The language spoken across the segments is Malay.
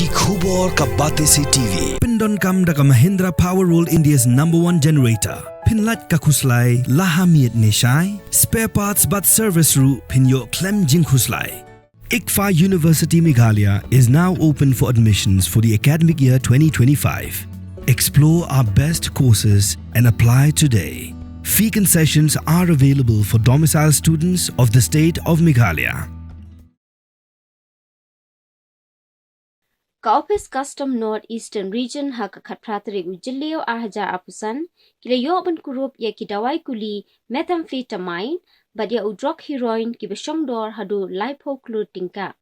Ki khubor ka bate se TV. Pindon kam da ka Mahindra Powerroll India's #1 generator. Pinlat ka khuslai lahamiet neshai. Spare parts but service ru pinyo klem jing khuslai. ICFA University Meghalaya is now open for admissions for the academic year 2025. Explore our best courses and apply today. Fee concessions are available for domicile students of the state of Meghalaya. Office Custom North Eastern Region haka katpratri ujilio arhaja apusan kila yoban Kurup ya kidawai kuli methamphetamine badia udrok heroin ki Shongdor hadu lipo Klur tingka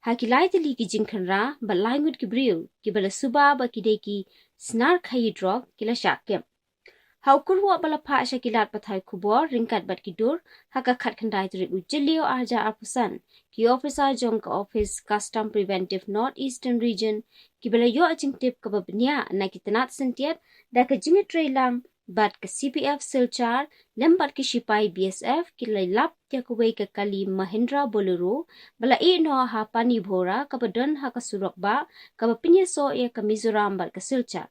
hakilai tali ki jinkhanra balai Ngut ki briu ki bala suba ba kideki Snar Khaïi Drok kila Shah Hau kurwa bala pa shakilat pathai kubor ringkat bat kidur haka khat khandai trik ujilio arja apusan ki officer jong ka office custom preventive North Eastern Region ki bala yo aching tip ka babnya na kitanat sentiat da ka jingi trailang bat ka CPF silchar lembat ki shipai BSF ki lailap ya kuwei ka kali Mahindra Bolero bala no ha pani bhora ka badan haka surok ba ka bapinya so ya ka Mizoram bat ka silchar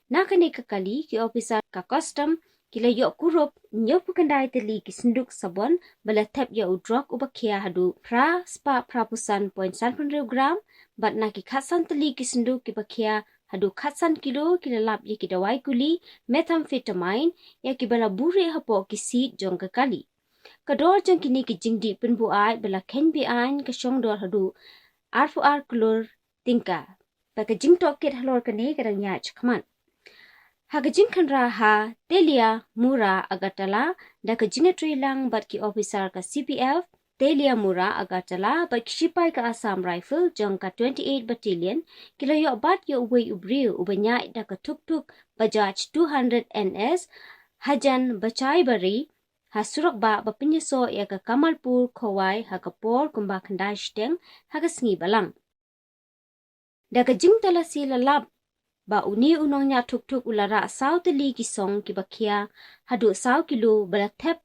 Nakani kakali ki officer ka custom kila yo Kurup nyopu kandai tali ki sinduk sabon bala tap ya udrok ubakia hadu pra spa prapusan 0.1 gram bat naki khatsan tali ki sinduk ki bakia hadu khatsan kilo kila lap ya ki dawai kuli methamphetamine ya ki bala buri hapo ki seed jong kakali kador jong kini ki jingdi penbu ai bala ken bi ain ka Shongdor hadu R4R Klur tingka baka jingtok kit halor kane kadang ya chakman Hagajin kanra ha Telia Mura Agatala da kajingatri lang bat ki officer ka CPF Telia Mura Agatala bat shipai ka Assam Rifle jong ka 28 Battalion kila yo bat yo uwei ubriu ubanya da ka tuk-tuk Bajaj 200 NS Hajan Bachai Bari ha surak ba bapinyaso ya ka Kamalpur Khowai ha kapor kumba khandai shteng ha ka sngi balang da kajing tala sila lab ba uni unongnya tuk-tuk ulara saw tali ki song ki bakia hadu saw kilo bala tep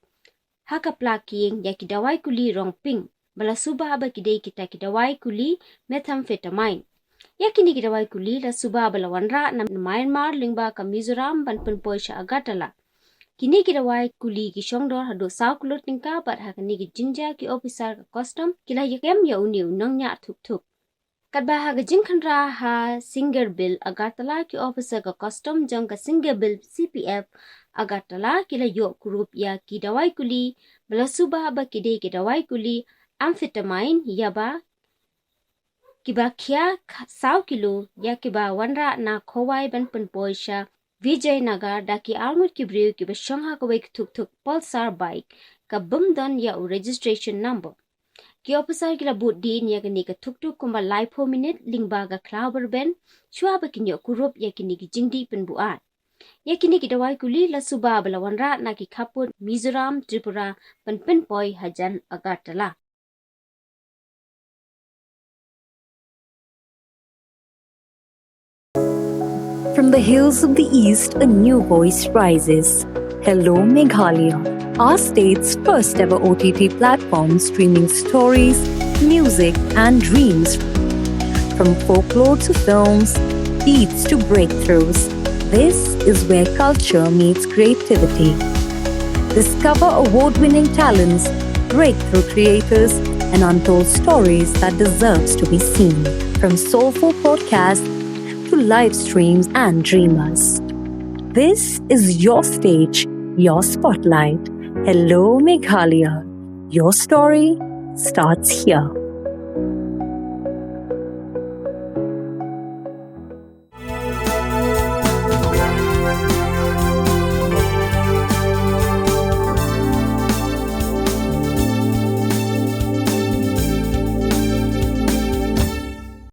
haka plaking ya ki dawai kuli rong ping bala suba ba kidei kita ki dawai kuli methamphetamine ya kini ki dawai kuli la suba bala wanra na Myanmar lingba ka Mizoram ban penpoi sha agatala kini ki dawai kuli ki Shongdor hadu saw Klur tingka bat haka ni ki jinja ki officer ka custom kila yakem ya uni unongnya tuk-tuk Kadbaha gajing khandra ha Singer Bill Agartala ki officer ka custom jong ka Singer Bill CPF Agartala kila yo Kurup ya ki dawai kuli bala suba ba kide ki dawai kuli amphetamine yaba kiba khya saw kilo ya kiba wanra na khowai ban pen poisha Vijay Nagar da ki almut ki brew ki ba shangha ko wek tuk pulsar bike ka bumdan ya registration number Ki officer kila boot din ya kini ka tuk-tuk kumba lipo minute lingba ga klauber ben chua ba kinyo Kurup ya kini ki jingdi penbuat ya kini ki dawai kuli la suba bala wanra na ki khaput Mizoram Tripura penpoi Hajan Agartala From the hills of the east, a new voice rises. Hello, Meghalaya, our state's first ever OTT platform streaming stories, music, and dreams. From folklore to films, beats to breakthroughs, this is where culture meets creativity. Discover award-winning talents, breakthrough creators, and untold stories that deserves to be seen. From soulful podcasts to live streams and dreamers. This is your stage, your spotlight. Hello, Meghalaya. Your story starts here.